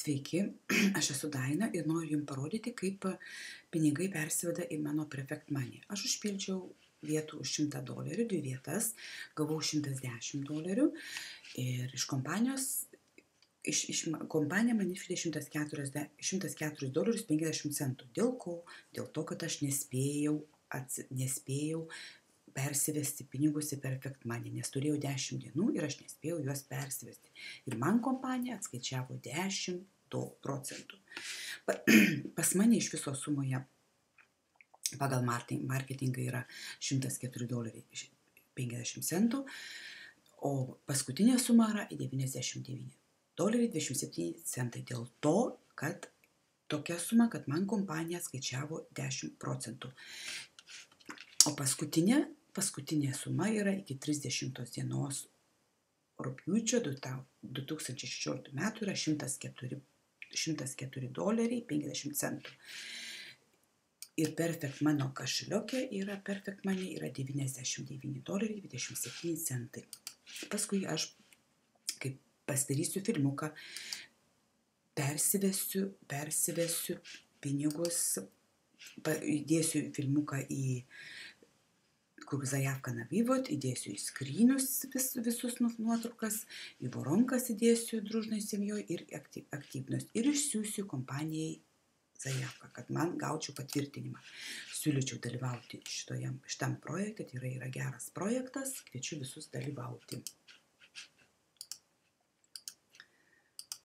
Sveiki, aš esu Daina ir noriu Jums parodyti, kaip pinigai persiveda į mano Perfect Money. Aš užpildžiau vietų už $100, 2 vietas, gavau $110 ir iš kompanijos, kompanija man išvedė $104.50. Dėl ko? Dėl to, kad aš nespėjau persivesti pinigus į Perfect Money, nes turėjau 10 dienų ir aš nespėjau juos persivesti. Ir man kompanija atskaičiavo 10%. Pas mane iš viso sumoje pagal marketingą yra $104.50, o paskutinė suma yra $99.27. Dėl to, kad tokia suma, kad man kompanija atskaičiavo 10%. O paskutinė suma yra iki 30 dienos rugpjūčio 2016 metų yra $104.50. Ir Perfect mano kašiliokė yra Perfect Money yra $99.27. Paskui aš, kaip pasidarysiu filmuką, persivesiu pinigus, įdėsiu filmuką į kur заявка на вывод, įdėsiu į skrynius visus nuotraukas, į воронkas įdėsiu дружной семьей ir aktyvnos ir išsiųsiu kompanijai заявką, kad man gaučiau patvirtinimą. Siūlyčiau dalyvauti šitam projekte, tai yra geras projektas, kviečiu visus dalyvauti.